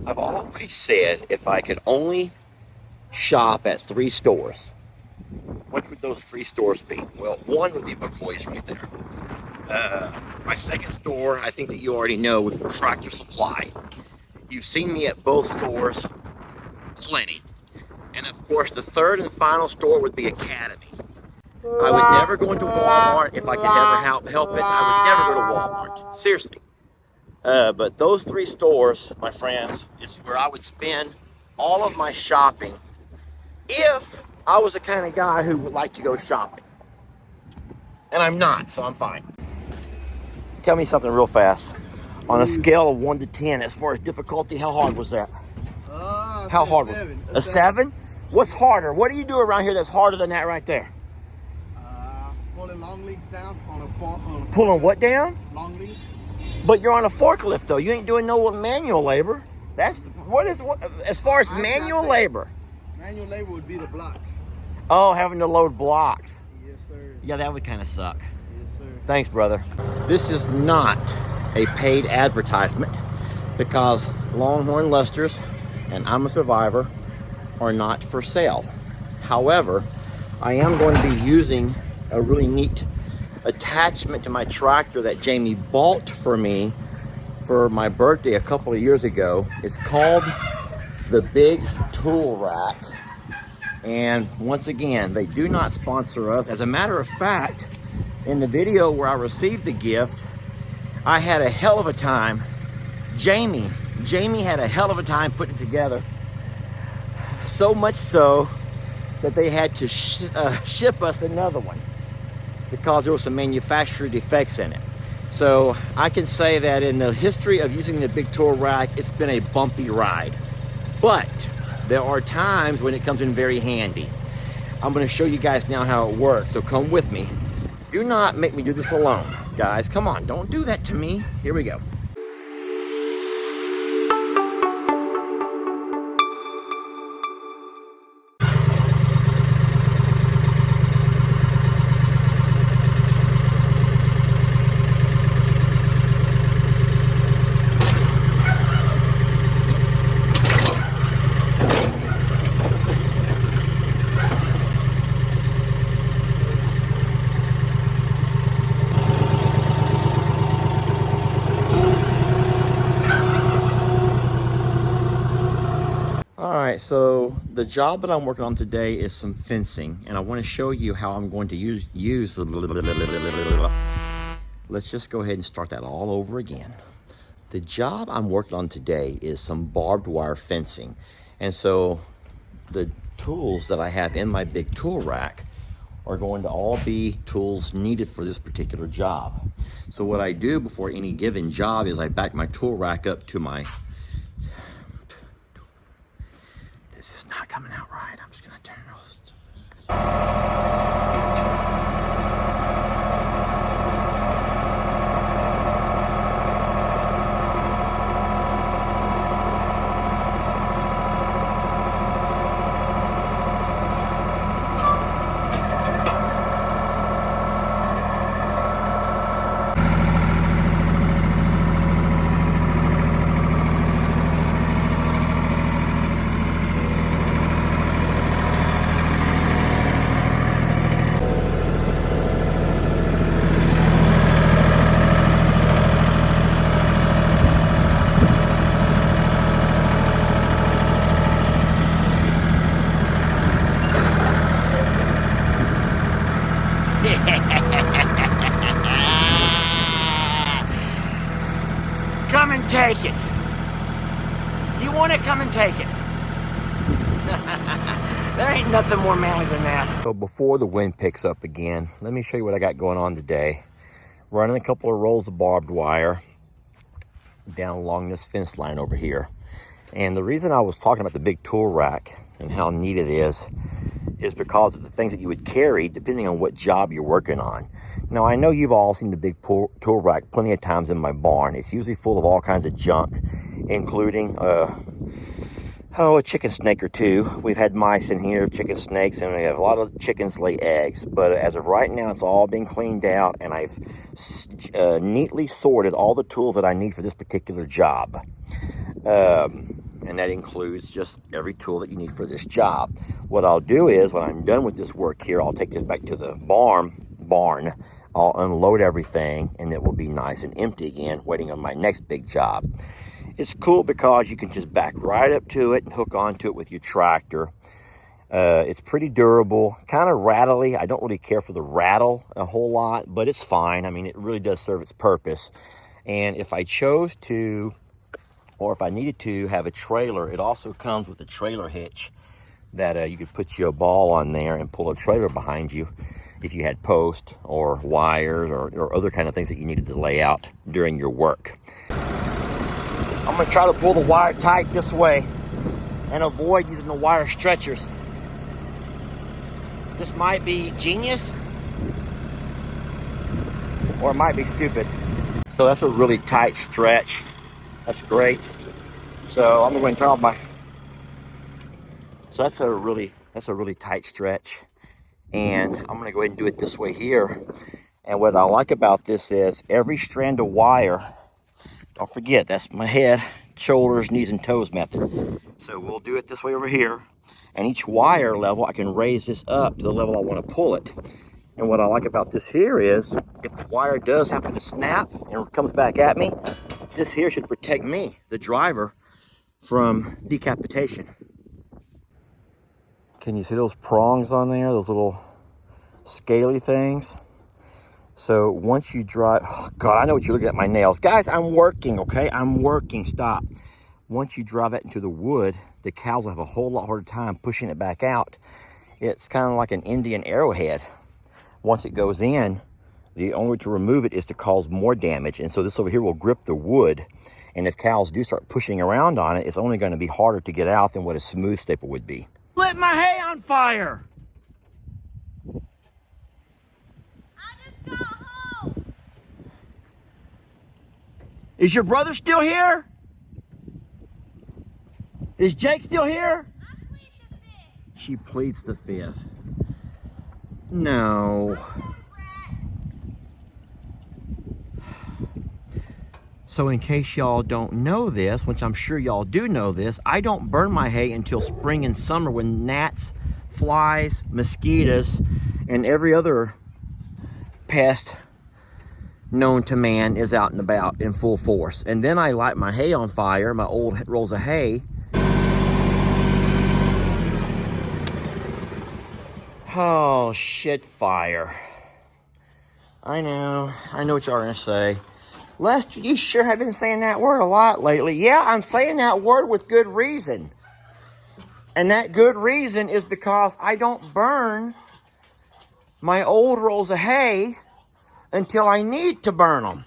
I've always said if I could only shop at 3 stores, what would those 3 stores be? Well, one would be McCoy's right there. My second store, I think that you already know, would be Tractor Supply. You've seen me at both stores plenty. And of course, the third and final store would be Academy. I would never go into Walmart if I could ever help it. I would never go to Walmart. Seriously. But those 3 stores, my friends, is where I would spend all of my shopping if I was the kind of guy who would like to go shopping. And I'm not, so I'm fine. Tell me something real fast. On a scale of 1 to 10, as far as difficulty, how hard was that? How hard was it? A 7? What's harder? What do you do around here that's harder than that right there? Pulling long leads down on a Pulling what down? long leads. But you're on a forklift though. You ain't doing no manual labor. That's what as far as manual labor. Manual labor would be the blocks. Oh, having to load blocks. Yes, sir. Yeah, that would kind of suck. Yes, sir. Thanks, brother. This is not a paid advertisement because Longhorn Lusters and I'm a Survivor are not for sale. However, I am going to be using a really neat attachment to my tractor that Jamie bought for me for my birthday a couple of years ago. It's called the Big Tool Rack. And once again, they do not sponsor us. As a matter of fact, in the video where I received the gift, I had a hell of a time. Jamie had a hell of a time putting it together. So much so that they had to ship us another one because there were some manufacturer defects in it. So I can say that in the history of using the Big Tool Rack, it's been a bumpy ride. But there are times when it comes in very handy. I'm going to show you guys now how it works, so come with me. Do not make me do this alone, guys. Come on, don't do that to me. Here we go. Alright, so the job that I'm working on today is some fencing, and I want to show you how I'm going to use let's just go ahead and start that all over again. The job I'm working on today is some barbed wire fencing, and so the tools that I have in my big tool rack are going to all be tools needed for this particular job. So what I do before any given job is I back my tool rack up to my... This is not coming out right. I'm just gonna turn it off. Come and take it. You want it? Come and take it. There ain't nothing more manly than that. So before the wind picks up again, let me show you what I got going on today. Running a couple of rolls of barbed wire down along this fence line over here. And the reason I was talking about the big tool rack and how neat it is because of the things that you would carry depending on what job you're working on. Now, I know you've all seen the big tool rack plenty of times in my barn. It's usually full of all kinds of junk, including a chicken snake or two. We've had mice in here, chicken snakes, and we have a lot of chickens lay eggs. But as of right now, it's all been cleaned out, and I've neatly sorted all the tools that I need for this particular job. and that includes just every tool that you need for this job. What I'll do is, when I'm done with this work here, I'll take this back to the barn. I'll unload everything, and it will be nice and empty again, waiting on my next big job. It's cool because you can just back right up to it and hook onto it with your tractor. It's pretty durable, kind of rattly. I don't really care for the rattle a whole lot, but it's fine. I mean, it really does serve its purpose. And if I chose to, or if I needed to have a trailer, it also comes with a trailer hitch that you could put your ball on there and pull a trailer behind you if you had posts or wires or other kind of things that you needed to lay out during your work. I'm gonna try to pull the wire tight this way and avoid using the wire stretchers. This might be genius, or it might be stupid. So that's a really tight stretch. That's great. So I'm going to turn off my. So that's a really tight stretch, and I'm going to go ahead and do it this way here. And what I like about this is every strand of wire. Don't forget, that's my head, shoulders, knees, and toes method. So we'll do it this way over here. And each wire level, I can raise this up to the level I want to pull it. And what I like about this here is, if the wire does happen to snap and comes back at me, this here should protect me, the driver, from decapitation. Can you see those prongs on there? Those little scaly things? So once you drive, oh God, I know what you're looking at, my nails. Guys, I'm working, okay? I'm working, stop. Once you drive that into the wood, the cows will have a whole lot harder time pushing it back out. It's kind of like an Indian arrowhead. Once it goes in, the only way to remove it is to cause more damage. And so this over here will grip the wood. And if cows do start pushing around on it, it's only going to be harder to get out than what a smooth staple would be. Lit my hay on fire! I just got home. Is your brother still here? Is Jake still here? I plead the fifth. She pleads the fifth. No. So in case y'all don't know this, which I'm sure y'all do know this, I don't burn my hay until spring and summer when gnats, flies, mosquitoes, and every other pest known to man is out and about in full force. And then I light my hay on fire, my old rolls of hay. Oh, shit, fire. I know what y'all are gonna say. Lester, you sure have been saying that word a lot lately. Yeah, I'm saying that word with good reason. And that good reason is because I don't burn my old rolls of hay until I need to burn them.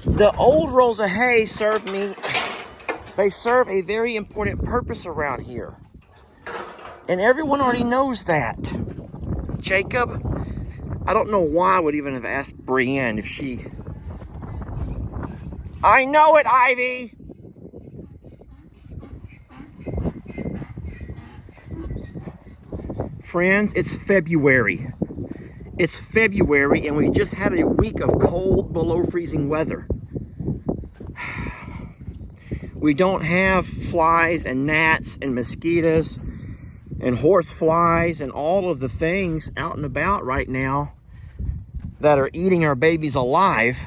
The old rolls of hay serve a very important purpose around here. And everyone already knows that. Jacob, I don't know why I would even have asked Brienne if she... I know it, Ivy! Friends, it's February. It's February and we just had a week of cold, below freezing weather. We don't have flies and gnats and mosquitoes and horse flies and all of the things out and about right now that are eating our babies alive.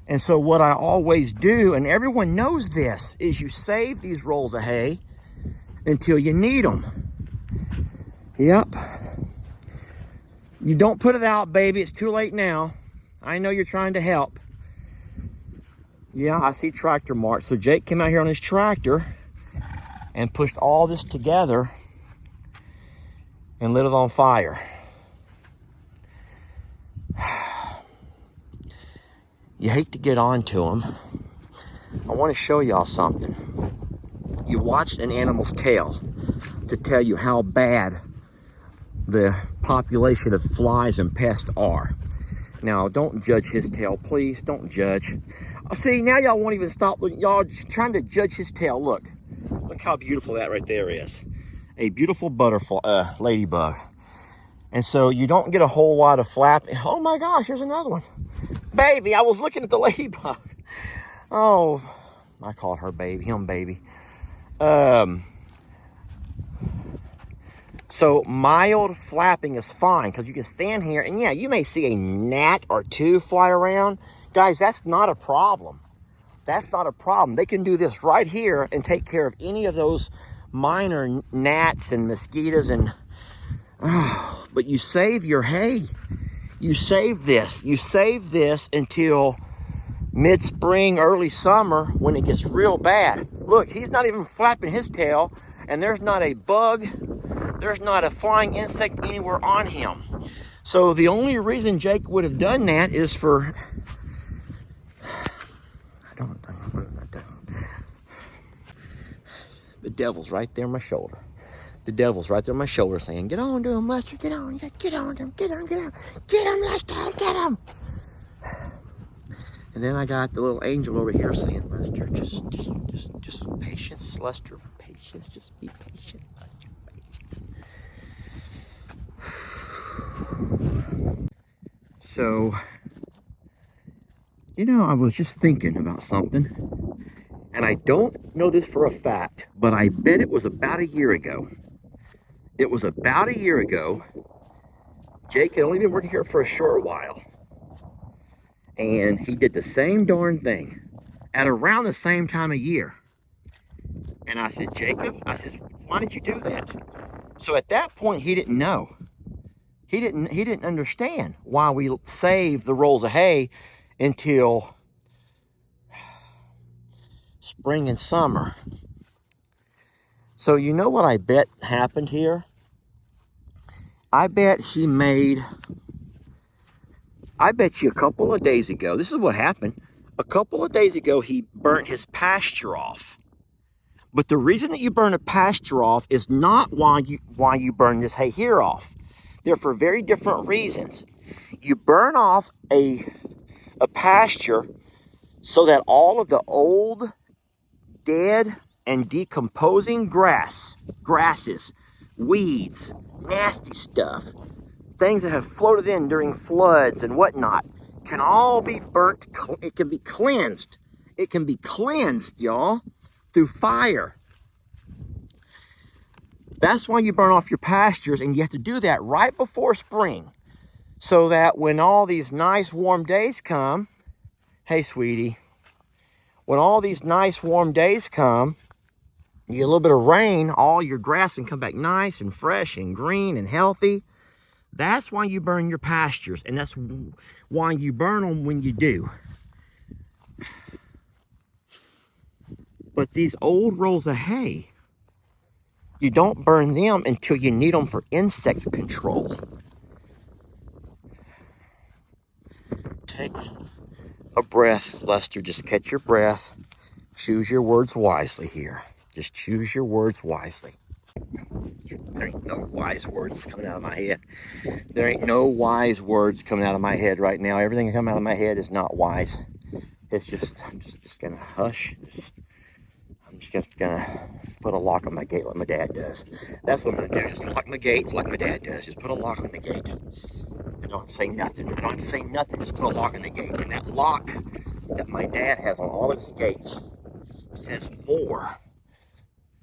And so what I always do, and everyone knows this, is you save these rolls of hay until you need them. Yep. You don't put it out, baby. It's too late now. I know you're trying to help. Yeah, I see tractor marks. So Jake came out here on his tractor and pushed all this together and lit it on fire. You hate to get on to them. I want to show y'all something. You watched an animal's tail to tell you how bad the population of flies and pests are. Now, don't judge his tail, please. Don't judge. See, now y'all won't even stop. Y'all just trying to judge his tail. Look how beautiful that right there is. A beautiful butterfly, ladybug. And so you don't get a whole lot of flapping. Oh my gosh, here's another one. Baby, I was looking at the ladybug. Oh, I call her baby, him baby. So mild flapping is fine because you can stand here and yeah, you may see a gnat or two fly around. Guys, that's not a problem. That's not a problem. They can do this right here and take care of any of those minor gnats and mosquitoes and, but you save your hay. You save this. You save this until mid-spring, early summer when it gets real bad. Look, he's not even flapping his tail and there's not a bug. There's not a flying insect anywhere on him. So the only reason Jake would have done that is for, the devil's right there on my shoulder. The devil's right there on my shoulder saying, get on to him, Lester, get on to him, get on, get him, Lester, get him. And then I got the little angel over here saying, Lester, just patience, Lester, patience, just be patient, Lester, patience. So, you know, I was just thinking about something, and I don't know this for a fact, but I bet it was about a year ago. It was about a year ago. Jake had only been working here for a short while. And he did the same darn thing at around the same time of year. And I said, Jacob, I said, why did you do that? So at that point, he didn't know. He didn't understand why we saved the rolls of hay until spring and summer. So you know what I bet happened here? I bet you a couple of days ago, this is what happened. A couple of days ago, he burnt his pasture off. But the reason that you burn a pasture off is not why you burn this hay here off. They're for very different reasons. You burn off a pasture so that all of the old, dead, and decomposing grasses, weeds, nasty stuff, things that have floated in during floods and whatnot, can all be burnt. It can be cleansed. It can be cleansed, y'all, through fire. That's why you burn off your pastures, and you have to do that right before spring, so that when all these nice warm days come, hey, sweetie, when all these nice warm days come, you get a little bit of rain, all your grass can come back nice and fresh and green and healthy. That's why you burn your pastures, and that's why you burn them when you do. But these old rolls of hay, you don't burn them until you need them for insect control. Take a breath, Lester. Just catch your breath. Choose your words wisely here. Just choose your words wisely. There ain't no wise words coming out of my head. There ain't no wise words coming out of my head right now. Everything that comes out of my head is not wise. It's just, I'm just gonna hush. I'm just gonna put a lock on my gate like my dad does. That's what I'm gonna do. Just lock my gates like my dad does. Just put a lock on the gate. I don't say nothing. I don't have to say nothing. Just put a lock on the gate. And that lock that my dad has on all of his gates says more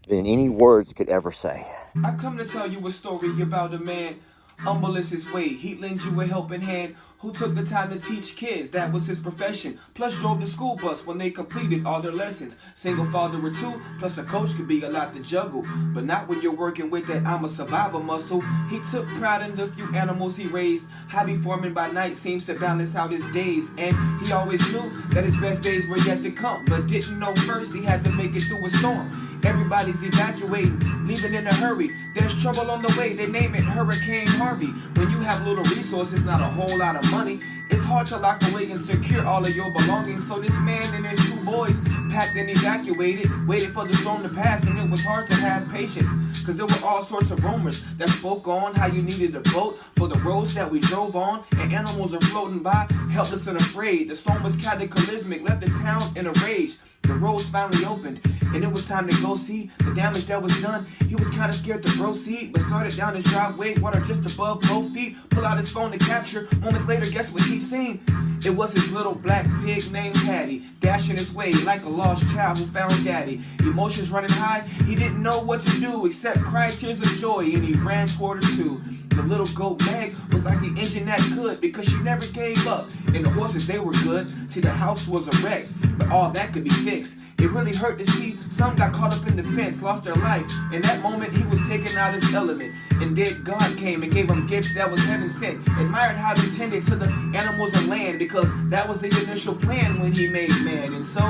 than any words could ever say. I come to tell you a story about a man, humble is his way. He'd lend you a helping hand, who took the time to teach kids, that was his profession. Plus drove the school bus when they completed all their lessons. Single father or two, plus a coach could be a lot to juggle. But not when you're working with that I'm a survivor muscle. He took pride in the few animals he raised. Hobby farming by night seems to balance out his days. And he always knew that his best days were yet to come, but didn't know first he had to make it through a storm. Everybody's evacuating, leaving in a hurry. There's trouble on the way, they name it Hurricane Harvey. When you have little resources, not a whole lot of money, it's hard to lock away and secure all of your belongings. So this man and his two boys packed and evacuated, waited for the storm to pass, and it was hard to have patience, cause there were all sorts of rumors that spoke on how you needed a boat for the roads that we drove on, and animals are floating by, helpless and afraid. The storm was cataclysmic, left the town in a rage. The roads finally opened, and it was time to go see the damage that was done. He was kind of scared to proceed, but started down his driveway, water just above both feet. Pull out his phone to capture. Moments later, guess what he he'd seen, it was his little black pig named Patty, dashing his way like a lost child who found daddy. Emotions running high, he didn't know what to do except cry tears of joy, and he ran toward her too. The little goat Meg was like the engine that could, because she never gave up, and the horses, they were good. See, the house was a wreck, but all that could be fixed. It really hurt to see some got caught up in the fence, lost their life. In that moment, he was taken out his element. And then God came and gave him gifts that was heaven sent. Admired how he tended to the animals and land, because that was the initial plan when he made man. And so,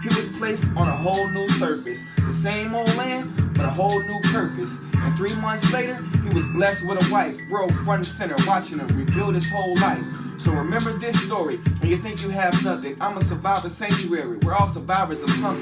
he was placed on a whole new surface. The same old land, but a whole new purpose. And 3 months later, he was blessed with a wife, real front and center, watching him rebuild his whole life. So remember this story, when you think you have nothing. I'm a survivor sanctuary. We're all survivors of something.